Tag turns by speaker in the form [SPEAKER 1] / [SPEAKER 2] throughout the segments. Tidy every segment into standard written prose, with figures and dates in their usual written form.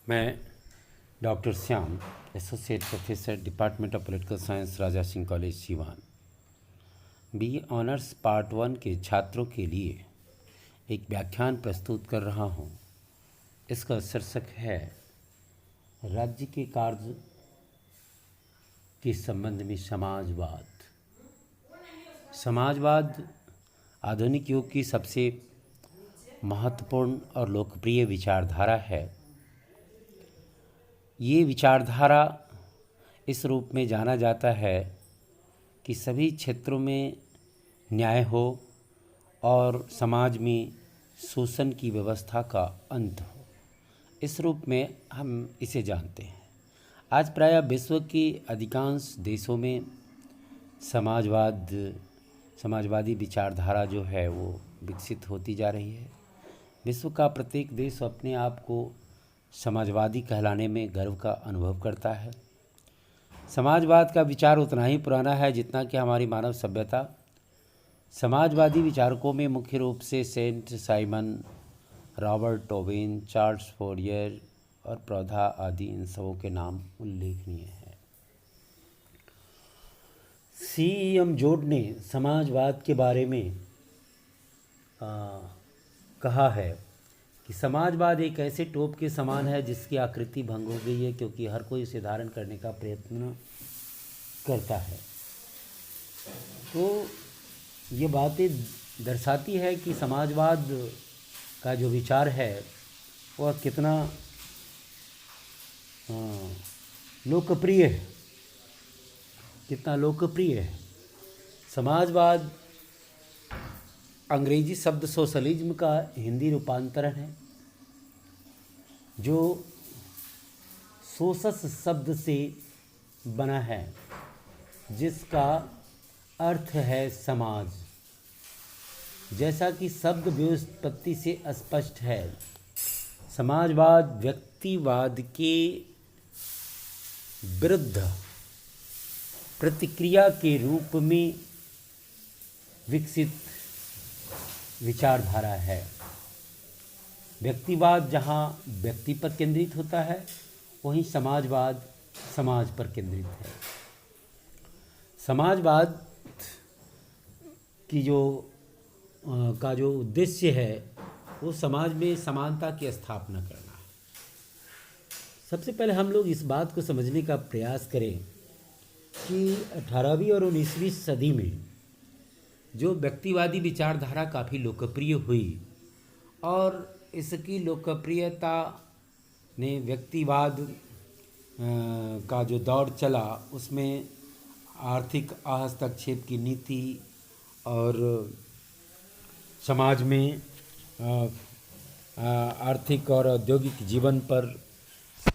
[SPEAKER 1] मैं doctor Shyam, associate professor, department of political science, Raja Singh college Siwan, B honours part 1 के छात्रों के लिए एक व्याख्यान प्रस्तुत कर रहा हूँ। इसका शीर्षक है राज्य के कार्य के संबंध में समाजवाद। समाजवाद आधुनिक युग की सबसे महत्वपूर्ण और लोकप्रिय विचारधारा है। ये विचारधारा इस रूप में जाना जाता है कि सभी क्षेत्रों में न्याय हो और समाज में शोषण की व्यवस्था का अंत हो। इस रूप में हम इसे जानते हैं। आज प्रायः विश्व के अधिकांश देशों में समाजवादी विचारधारा जो है वो विकसित होती जा रही है। विश्व का प्रत्येक देश अपने आप को समाजवादी कहलाने में गर्व का अनुभव करता है। समाजवाद का विचार उतना ही पुराना है जितना कि हमारी मानव सभ्यता। समाजवादी विचारकों में मुख्य रूप से saint Simon, Robert Owen, Charles Fourier और प्रौधा आदि इन सबों के नाम उल्लेखनीय हैं। C.M. जोड ने समाजवाद के बारे में कहा है कि समाजवाद एक ऐसे टोप के समान है जिसकी आकृति भंग हो गई है क्योंकि हर कोई इसे धारण करने का प्रयत्न करता है। तो ये बातें दर्शाती है कि समाजवाद का जो विचार है वह कितना लोकप्रिय है, समाजवाद अंग्रेजी शब्द सोशलिज्म का हिंदी रूपांतरण है जो सोशस शब्द से बना है जिसका अर्थ है समाज। जैसा कि शब्द व्युत्पत्ति से स्पष्ट है, समाजवाद व्यक्तिवाद के विरुद्ध प्रतिक्रिया के रूप में विकसित विचारधारा है। व्यक्तिवाद जहाँ व्यक्ति पर केंद्रित होता है, वहीं समाजवाद समाज पर केंद्रित है। समाजवाद की जो उद्देश्य है वो समाज में समानता की स्थापना करना है। सबसे पहले हम लोग इस बात को समझने का प्रयास करें कि 18वीं और 19वीं सदी में जो व्यक्तिवादी विचारधारा काफ़ी लोकप्रिय हुई और इसकी लोकप्रियता ने व्यक्तिवाद का जो दौर चला उसमें आर्थिक हस्तक्षेप की नीति और समाज में आर्थिक और औद्योगिक जीवन पर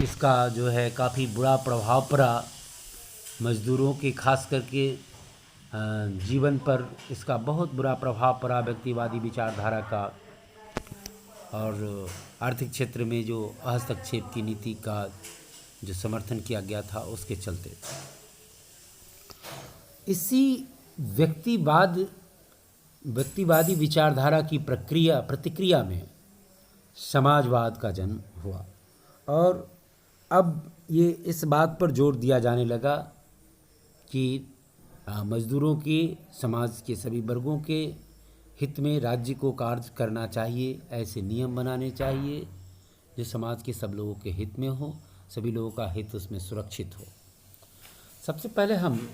[SPEAKER 1] इसका जो है काफ़ी बुरा प्रभाव पड़ा। मजदूरों के खास करके जीवन पर इसका बहुत बुरा प्रभाव पड़ा व्यक्तिवादी विचारधारा का, और आर्थिक क्षेत्र में जो हस्तक्षेप की नीति का जो समर्थन किया गया था उसके चलते इसी व्यक्तिवादी विचारधारा की प्रतिक्रिया में समाजवाद का जन्म हुआ। और अब ये इस बात पर जोर दिया जाने लगा कि मजदूरों के, समाज के सभी वर्गों के हित में राज्य को कार्य करना चाहिए। ऐसे नियम बनाने चाहिए जो समाज के सब लोगों के हित में हो, सभी लोगों का हित उसमें सुरक्षित हो। सबसे पहले हम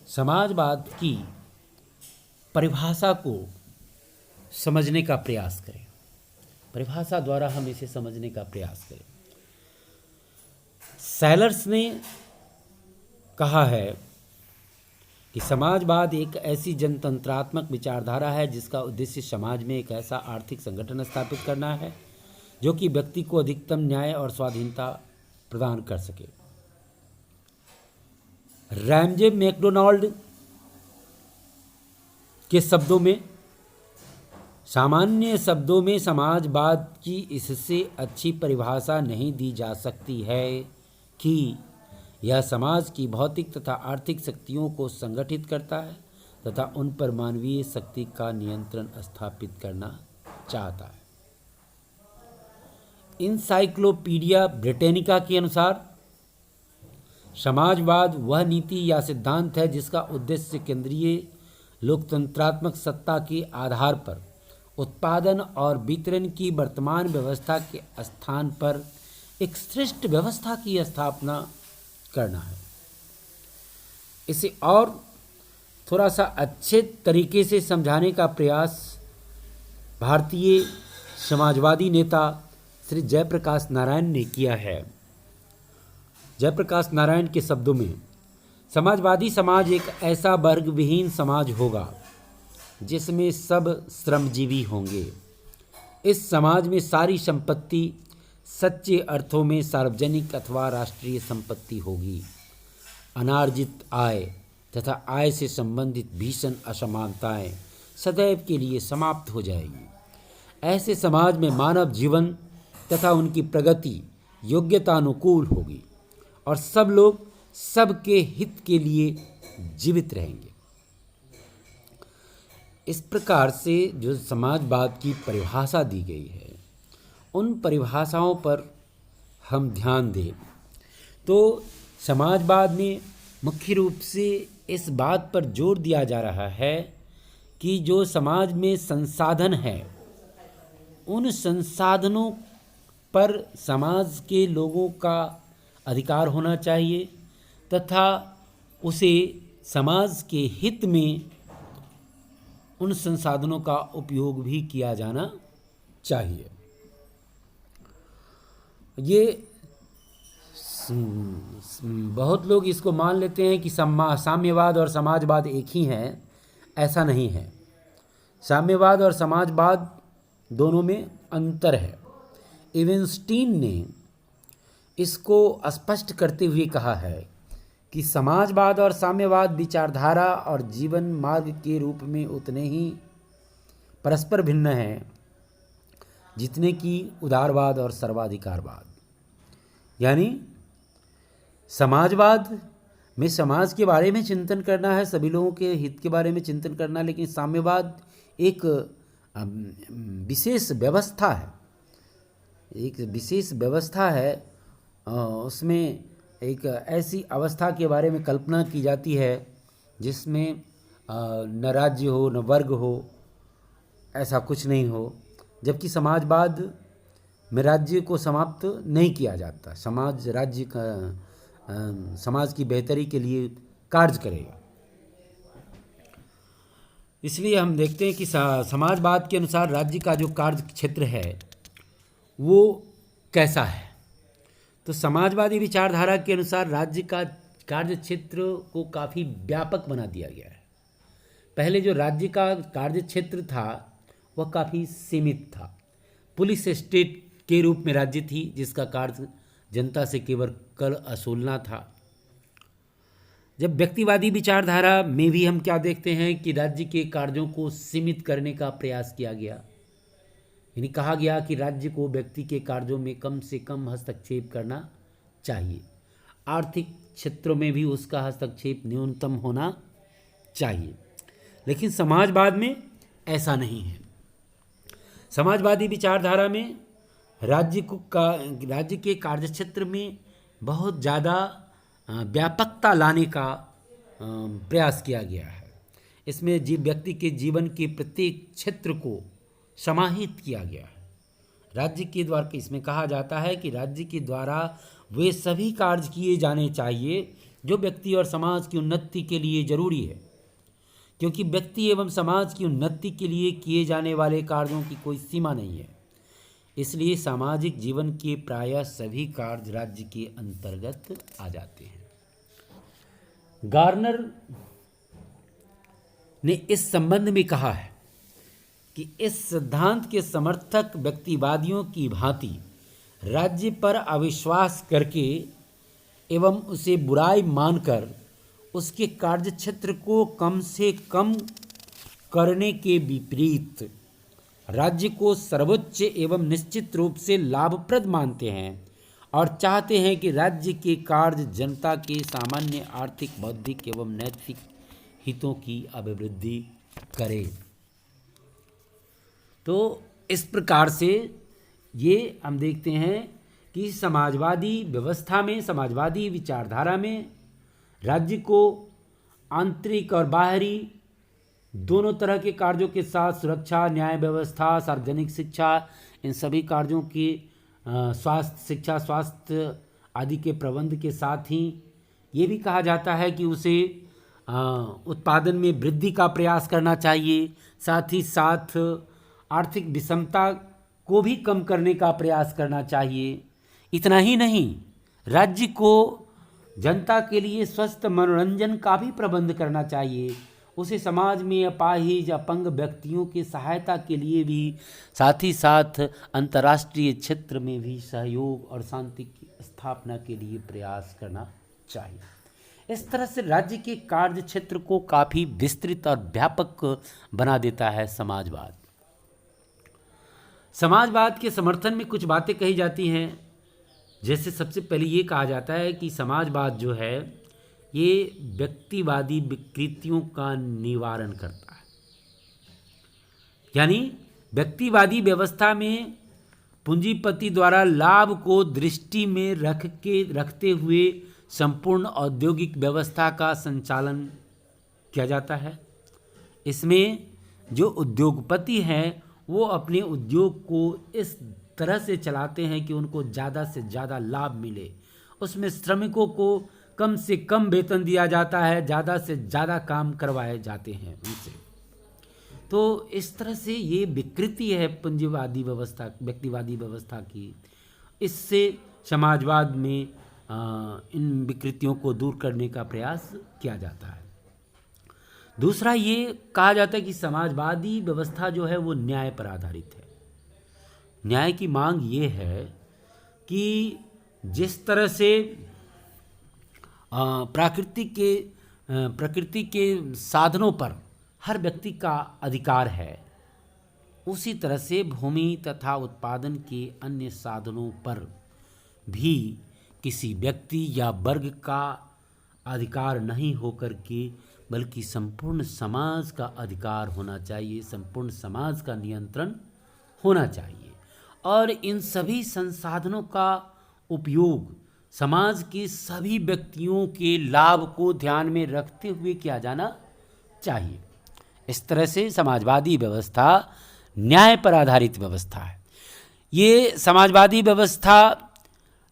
[SPEAKER 1] समाजवाद की परिभाषा को समझने का प्रयास करें। परिभाषा द्वारा हम इसे समझने का प्रयास करें। सेलर्स ने कहा है कि समाजवाद एक ऐसी जनतंत्रात्मक विचारधारा है जिसका उद्देश्य समाज में एक ऐसा आर्थिक संगठन स्थापित करना है जो कि व्यक्ति को अधिकतम न्याय और स्वाधीनता प्रदान कर सके। रैमजे मैकडोनाल्ड के शब्दों में, सामान्य शब्दों में समाजवाद की इससे अच्छी परिभाषा नहीं दी जा सकती है कि यह समाज की भौतिक तथा आर्थिक शक्तियों को संगठित करता है तथा उन पर मानवीय शक्ति का नियंत्रण स्थापित करना चाहता है। इनसाइक्लोपीडिया ब्रिटेनिका के अनुसार समाजवाद वह नीति या सिद्धांत है जिसका उद्देश्य केंद्रीय लोकतंत्रात्मक सत्ता के आधार पर उत्पादन और वितरण की वर्तमान व्यवस्था के स्थान पर एक श्रेष्ठ व्यवस्था की स्थापना करना है। इसे और थोड़ा सा अच्छे तरीके से समझाने का प्रयास भारतीय समाजवादी नेता श्री जयप्रकाश नारायण ने किया है। जयप्रकाश नारायण के शब्दों में, समाजवादी समाज एक ऐसा वर्ग विहीन समाज होगा जिसमें सब श्रमजीवी होंगे। इस समाज में सारी संपत्ति सच्चे अर्थों में सार्वजनिक अथवा राष्ट्रीय संपत्ति होगी। अनार्जित आय तथा आय से संबंधित भीषण असमानताएं सदैव के लिए समाप्त हो जाएगी। ऐसे समाज में मानव जीवन तथा उनकी प्रगति योग्यतानुकूल होगी और सब लोग सबके हित के लिए जीवित रहेंगे। इस प्रकार से जो समाजवाद की परिभाषा दी गई है, उन परिभाषाओं पर हम ध्यान दें तो समाजवाद में मुख्य रूप से इस बात पर जोर दिया जा रहा है कि जो समाज में संसाधन है, उन संसाधनों पर समाज के लोगों का अधिकार होना चाहिए तथा उसे समाज के हित में उन संसाधनों का उपयोग भी किया जाना चाहिए। ये बहुत लोग इसको मान लेते हैं कि साम्यवाद और समाजवाद एक ही हैं। ऐसा नहीं है। साम्यवाद और समाजवाद दोनों में अंतर है। इवेंस्टीन ने इसको स्पष्ट करते हुए कहा है कि समाजवाद और साम्यवाद विचारधारा और जीवन मार्ग के रूप में उतने ही परस्पर भिन्न हैं जितने कि उदारवाद और सर्वाधिकारवाद। यानी समाजवाद में समाज के बारे में चिंतन करना है, सभी लोगों के हित के बारे में चिंतन करना, लेकिन साम्यवाद एक विशेष व्यवस्था है, एक विशेष व्यवस्था है। उसमें एक ऐसी अवस्था के बारे में कल्पना की जाती है जिसमें न राज्य हो न वर्ग हो, ऐसा कुछ नहीं हो। जबकि समाजवाद में राज्य को समाप्त नहीं किया जाता। समाज राज्य का समाज की बेहतरी के लिए कार्य करेगा। इसलिए हम देखते हैं कि समाजवाद के अनुसार राज्य का जो कार्य क्षेत्र है वो कैसा है। तो समाजवादी विचारधारा के अनुसार राज्य का कार्य क्षेत्र को काफ़ी व्यापक बना दिया गया है। पहले जो राज्य का कार्य क्षेत्र था वह काफ़ी सीमित था। पुलिस स्टेट के रूप में राज्य थी जिसका कार्य जनता से केवल कर वसूलना था। जब व्यक्तिवादी विचारधारा में भी हम क्या देखते हैं कि राज्य के कार्यों को सीमित करने का प्रयास किया गया। यानी कहा गया कि राज्य को व्यक्ति के कार्यों में कम से कम हस्तक्षेप करना चाहिए। आर्थिक क्षेत्रों में भी उसका हस्तक्षेप न्यूनतम होना चाहिए। लेकिन समाजवाद में ऐसा नहीं है। समाजवादी विचारधारा में राज्य के कार्यक्षेत्र में बहुत ज़्यादा व्यापकता लाने का प्रयास किया गया है। इसमें व्यक्ति के जीवन के प्रत्येक क्षेत्र को समाहित किया गया है। राज्य के द्वारा इसमें कहा जाता है कि राज्य के द्वारा वे सभी कार्य किए जाने चाहिए जो व्यक्ति और समाज की उन्नति के लिए जरूरी है, क्योंकि व्यक्ति एवं समाज की उन्नति के लिए किए जाने वाले कार्यों की कोई सीमा नहीं है। इसलिए सामाजिक जीवन के प्रायः सभी कार्य राज्य के अंतर्गत आ जाते हैं। गार्नर ने इस संबंध में कहा है कि इस सिद्धांत के समर्थक व्यक्तिवादियों की भांति राज्य पर अविश्वास करके एवं उसे बुराई मानकर उसके कार्यक्षेत्र को कम से कम करने के विपरीत राज्य को सर्वोच्च एवं निश्चित रूप से लाभप्रद मानते हैं और चाहते हैं कि राज्य के कार्य जनता के सामान्य आर्थिक, बौद्धिक एवं नैतिक हितों की अभिवृद्धि करे। तो इस प्रकार से ये हम देखते हैं कि समाजवादी व्यवस्था में, समाजवादी विचारधारा में राज्य को आंतरिक और बाहरी दोनों तरह के कार्यों के साथ सुरक्षा, न्याय व्यवस्था, सार्वजनिक शिक्षा, इन सभी कार्यों की स्वास्थ्य, शिक्षा, स्वास्थ्य आदि के प्रबंध के साथ ही ये भी कहा जाता है कि उसे उत्पादन में वृद्धि का प्रयास करना चाहिए, साथ ही साथ आर्थिक विषमता को भी कम करने का प्रयास करना चाहिए। इतना ही नहीं, राज्य को जनता के लिए स्वस्थ मनोरंजन का भी प्रबंध करना चाहिए, उसे समाज में अपाहिज अपंग व्यक्तियों की सहायता के लिए भी, साथ ही साथ अंतर्राष्ट्रीय क्षेत्र में भी सहयोग और शांति की स्थापना के लिए प्रयास करना चाहिए। इस तरह से राज्य के कार्य क्षेत्र को काफ़ी विस्तृत और व्यापक बना देता है समाजवाद। समाजवाद के समर्थन में कुछ बातें कही जाती हैं, जैसे सबसे पहले ये कहा जाता है कि समाजवाद जो है ये व्यक्तिवादी विकृतियों का निवारण करता है। यानी व्यक्तिवादी व्यवस्था में पूंजीपति द्वारा लाभ को दृष्टि में रखते हुए संपूर्ण औद्योगिक व्यवस्था का संचालन किया जाता है। इसमें जो उद्योगपति हैं वो अपने उद्योग को इस तरह से चलाते हैं कि उनको ज़्यादा से ज़्यादा लाभ मिले, उसमें श्रमिकों को कम से कम वेतन दिया जाता है, ज़्यादा से ज़्यादा काम करवाए जाते हैं उनसे। तो इस तरह से ये विकृति है पूंजीवादी व्यवस्था, व्यक्तिवादी व्यवस्था की। इससे समाजवाद में इन विकृतियों को दूर करने का प्रयास किया जाता है। दूसरा ये कहा जाता है कि समाजवादी व्यवस्था जो है वो न्याय पर आधारित है। न्याय की मांग ये है कि जिस तरह से प्रकृति के साधनों पर हर व्यक्ति का अधिकार है, उसी तरह से भूमि तथा उत्पादन के अन्य साधनों पर भी किसी व्यक्ति या वर्ग का अधिकार नहीं होकर के बल्कि संपूर्ण समाज का अधिकार होना चाहिए, संपूर्ण समाज का नियंत्रण होना चाहिए। और इन सभी संसाधनों का उपयोग समाज के सभी व्यक्तियों के लाभ को ध्यान में रखते हुए किया जाना चाहिए। इस तरह से समाजवादी व्यवस्था न्याय पर आधारित व्यवस्था है। ये समाजवादी व्यवस्था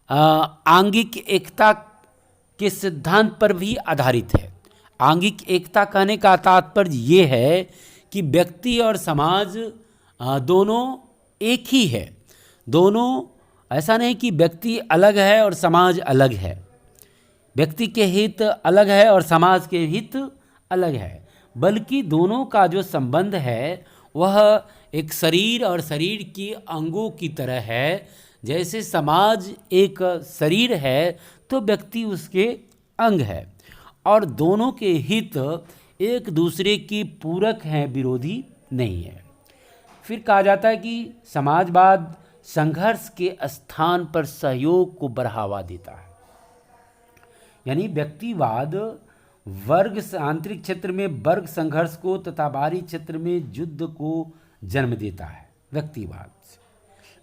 [SPEAKER 1] आंगिक एकता के सिद्धांत पर भी आधारित है। आंगिक एकता कहने का तात्पर्य ये है कि व्यक्ति और समाज दोनों एक ही है। दोनों, ऐसा नहीं कि व्यक्ति अलग है और समाज अलग है, व्यक्ति के हित अलग है और समाज के हित अलग है, बल्कि दोनों का जो संबंध है वह एक शरीर और शरीर के अंगों की तरह है। जैसे समाज एक शरीर है तो व्यक्ति उसके अंग है, और दोनों के हित एक दूसरे की पूरक हैं, विरोधी नहीं है। फिर कहा जाता है कि समाजवाद संघर्ष के स्थान पर सहयोग को बढ़ावा देता है। यानी व्यक्तिवाद वर्ग आंतरिक क्षेत्र में वर्ग संघर्ष को तथा बाहरी क्षेत्र में युद्ध को जन्म देता है व्यक्तिवाद से।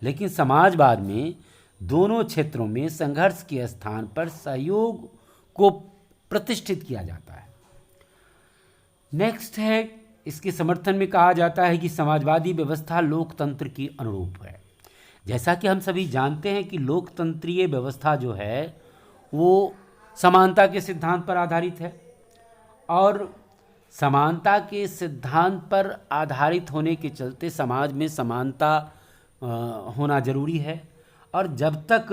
[SPEAKER 1] लेकिन समाजवाद में दोनों क्षेत्रों में संघर्ष के स्थान पर सहयोग को प्रतिष्ठित किया जाता है। नेक्स्ट है, इसके समर्थन में कहा जाता है कि समाजवादी व्यवस्था लोकतंत्र की अनुरूप है। जैसा कि हम सभी जानते हैं कि लोकतंत्रीय व्यवस्था जो है वो समानता के सिद्धांत पर आधारित है, और समानता के सिद्धांत पर आधारित होने के चलते समाज में समानता होना जरूरी है। और जब तक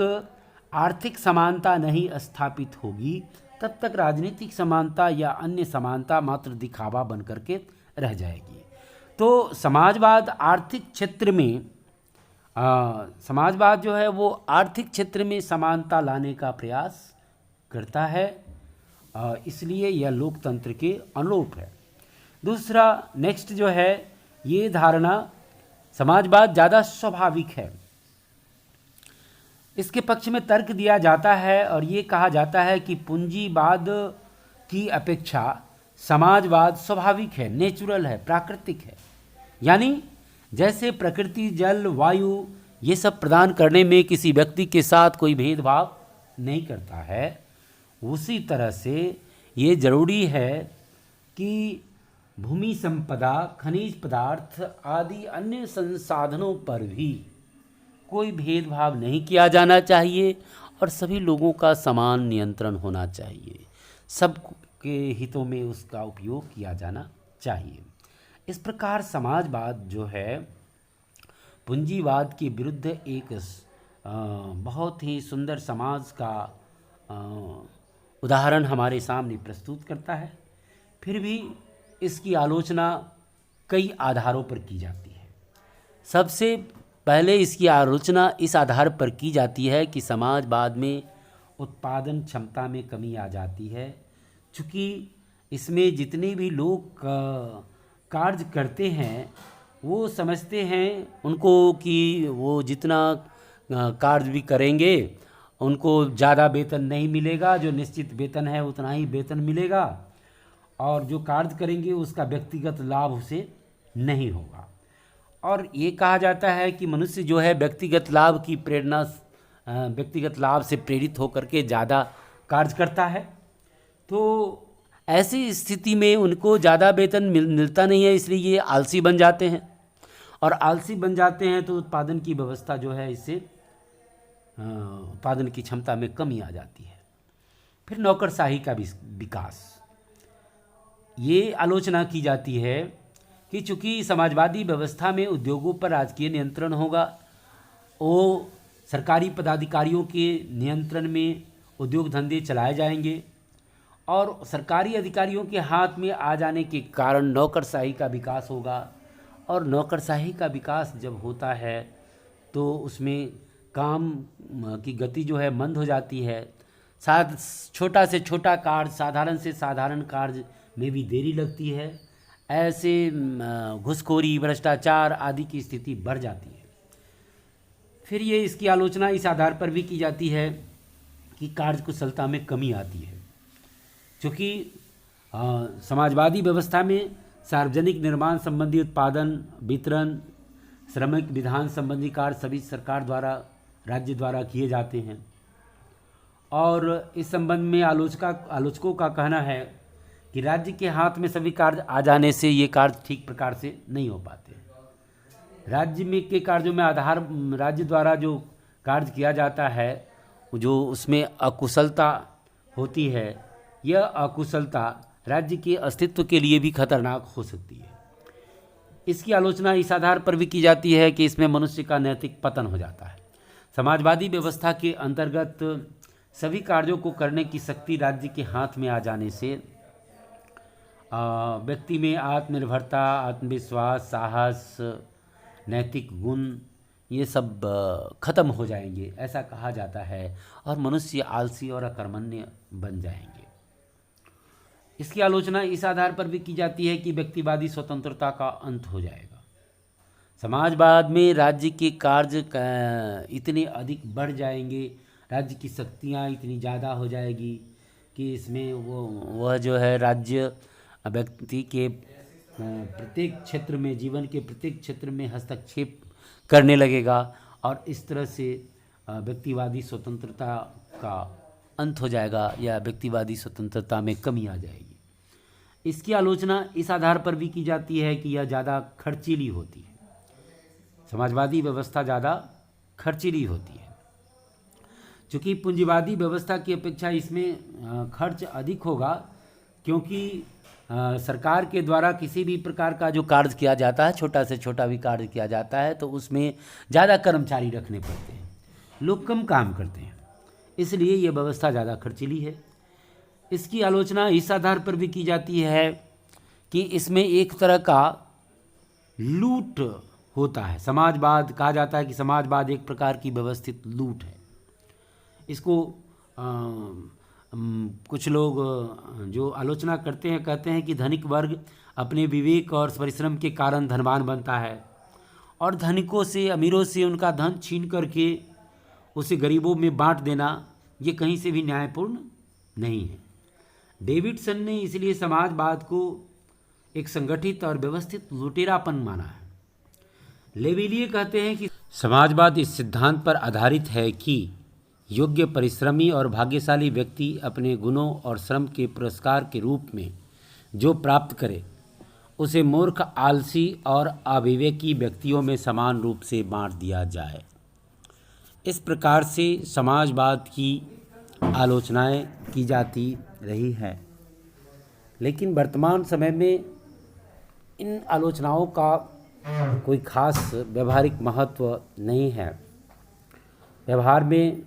[SPEAKER 1] आर्थिक समानता नहीं स्थापित होगी तब तक राजनीतिक समानता या अन्य समानता मात्र दिखावा बन करके रह जाएगी। तो समाजवाद आर्थिक क्षेत्र में समाजवाद जो है वो आर्थिक क्षेत्र में समानता लाने का प्रयास करता है, इसलिए यह लोकतंत्र के अनुरूप है। दूसरा नेक्स्ट जो है, ये धारणा समाजवाद ज़्यादा स्वाभाविक है। इसके पक्ष में तर्क दिया जाता है और ये कहा जाता है कि पूंजीवाद की अपेक्षा समाजवाद स्वाभाविक है, नेचुरल है, प्राकृतिक है। यानी जैसे प्रकृति, जल, वायु ये सब प्रदान करने में किसी व्यक्ति के साथ कोई भेदभाव नहीं करता है, उसी तरह से ये जरूरी है कि भूमि संपदा, खनिज पदार्थ आदि अन्य संसाधनों पर भी कोई भेदभाव नहीं किया जाना चाहिए और सभी लोगों का समान नियंत्रण होना चाहिए, सबके हितों में उसका उपयोग किया जाना चाहिए। इस प्रकार समाजवाद जो है पूंजीवाद के विरुद्ध एक बहुत ही सुंदर समाज का उदाहरण हमारे सामने प्रस्तुत करता है। फिर भी इसकी आलोचना कई आधारों पर की जाती है। सबसे पहले इसकी आलोचना इस आधार पर की जाती है कि समाजवाद में उत्पादन क्षमता में कमी आ जाती है, चूँकि इसमें जितने भी लोग कार्य करते हैं वो समझते हैं उनको कि वो जितना कार्य भी करेंगे उनको ज़्यादा वेतन नहीं मिलेगा, जो निश्चित वेतन है उतना ही वेतन मिलेगा, और जो कार्य करेंगे उसका व्यक्तिगत लाभ उसे नहीं होगा। और ये कहा जाता है कि मनुष्य जो है व्यक्तिगत लाभ की प्रेरणा, व्यक्तिगत लाभ से प्रेरित होकर के ज़्यादा कार्य करता है। तो ऐसी स्थिति में उनको ज़्यादा वेतन मिलता नहीं है, इसलिए ये आलसी बन जाते हैं, और आलसी बन जाते हैं तो उत्पादन की व्यवस्था जो है इससे उत्पादन की क्षमता में कमी आ जाती है। फिर नौकरशाही का विकास, ये आलोचना की जाती है कि चूँकि समाजवादी व्यवस्था में उद्योगों पर राजकीय नियंत्रण होगा, वो सरकारी पदाधिकारियों के नियंत्रण में उद्योग धंधे चलाए जाएंगे, और सरकारी अधिकारियों के हाथ में आ जाने के कारण नौकरशाही का विकास होगा। और नौकरशाही का विकास जब होता है तो उसमें काम की गति जो है मंद हो जाती है, छोटा से छोटा कार्य, साधारण से साधारण कार्य में भी देरी लगती है। ऐसे घूसखोरी, भ्रष्टाचार आदि की स्थिति बढ़ जाती है। फिर ये इसकी आलोचना इस आधार पर भी की जाती है कि कार्यकुशलता में कमी आती है, क्योंकि समाजवादी व्यवस्था में सार्वजनिक निर्माण संबंधी उत्पादन, वितरण, श्रमिक विधान संबंधी कार्य सभी सरकार द्वारा, राज्य द्वारा किए जाते हैं। और इस संबंध में आलोचकों का कहना है कि राज्य के हाथ में सभी कार्य आ जाने से ये कार्य ठीक प्रकार से नहीं हो पाते। राज्य में के कार्यों में आधार राज्य द्वारा जो कार्य किया जाता है, जो उसमें अकुशलता होती है, यह अकुशलता राज्य के अस्तित्व के लिए भी खतरनाक हो सकती है। इसकी आलोचना इस आधार पर भी की जाती है कि इसमें मनुष्य का नैतिक पतन हो जाता है। समाजवादी व्यवस्था के अंतर्गत सभी कार्यों को करने की शक्ति राज्य के हाथ में आ जाने से व्यक्ति में आत्मनिर्भरता, आत्मविश्वास, साहस, नैतिक गुण ये सब खत्म हो जाएंगे, ऐसा कहा जाता है, और मनुष्य आलसी और अकर्मण्य बन जाएंगे। इसकी आलोचना इस आधार पर भी की जाती है कि व्यक्तिवादी स्वतंत्रता का अंत हो जाएगा। समाजवाद में राज्य के कार्य इतने अधिक बढ़ जाएंगे, राज्य की शक्तियाँ इतनी ज़्यादा हो जाएगी कि इसमें वह जो है राज्य व्यक्ति के प्रत्येक क्षेत्र में, जीवन के प्रत्येक क्षेत्र में हस्तक्षेप करने लगेगा, और इस तरह से व्यक्तिवादी स्वतंत्रता का अंत हो जाएगा या व्यक्तिवादी स्वतंत्रता में कमी आ जाएगी। इसकी आलोचना इस आधार पर भी की जाती है कि यह ज़्यादा खर्चीली होती है। समाजवादी व्यवस्था ज़्यादा खर्चीली होती है, क्योंकि पूंजीवादी व्यवस्था की अपेक्षा इसमें खर्च अधिक होगा, क्योंकि सरकार के द्वारा किसी भी प्रकार का जो कार्य किया जाता है, छोटा से छोटा भी कार्य किया जाता है, तो उसमें ज़्यादा कर्मचारी रखने पड़ते हैं, लोग कम काम करते हैं, इसलिए ये व्यवस्था ज़्यादा खर्चीली है। इसकी आलोचना इस आधार पर भी की जाती है कि इसमें एक तरह का लूट होता है। समाजवाद कहा जाता है कि समाजवाद एक प्रकार की व्यवस्थित लूट है। इसको कुछ लोग जो आलोचना करते हैं कहते हैं कि धनिक वर्ग अपने विवेक और परिश्रम के कारण धनवान बनता है, और धनिकों से, अमीरों से उनका धन छीन करके उसे गरीबों में बांट देना ये कहीं से भी न्यायपूर्ण नहीं है। डेविडसन ने इसलिए समाजवाद को एक संगठित और व्यवस्थित लुटेरापन माना है। लेवेलिए कहते हैं कि समाजवाद इस सिद्धांत पर आधारित है कि योग्य, परिश्रमी और भाग्यशाली व्यक्ति अपने गुणों और श्रम के पुरस्कार के रूप में जो प्राप्त करे उसे मूर्ख, आलसी और अविवेकी व्यक्तियों में समान रूप से बांट दिया जाए। इस प्रकार से समाजवाद की आलोचनाएं की जाती रही हैं, लेकिन वर्तमान समय में इन आलोचनाओं का कोई खास व्यवहारिक महत्व नहीं है। व्यवहार में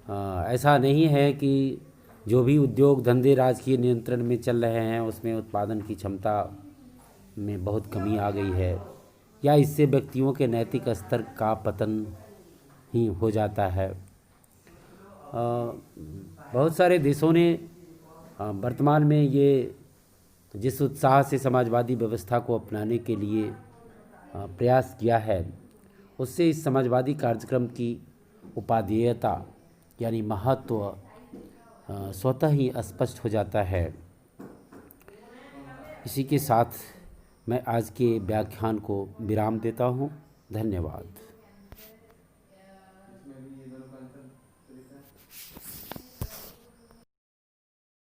[SPEAKER 1] ऐसा नहीं है कि जो भी उद्योग धंधे राजकीय नियंत्रण में चल रहे हैं उसमें उत्पादन की क्षमता में बहुत कमी आ गई है, या इससे व्यक्तियों के नैतिक स्तर का पतन ही हो जाता है। बहुत सारे देशों ने वर्तमान में ये जिस उत्साह से समाजवादी व्यवस्था को अपनाने के लिए प्रयास किया है, उससे इस समाजवादी कार्यक्रम की उपादेयता यानी महत्व स्वतः ही स्पष्ट हो जाता है। इसी के साथ मैं आज के व्याख्यान को विराम देता हूँ। धन्यवाद।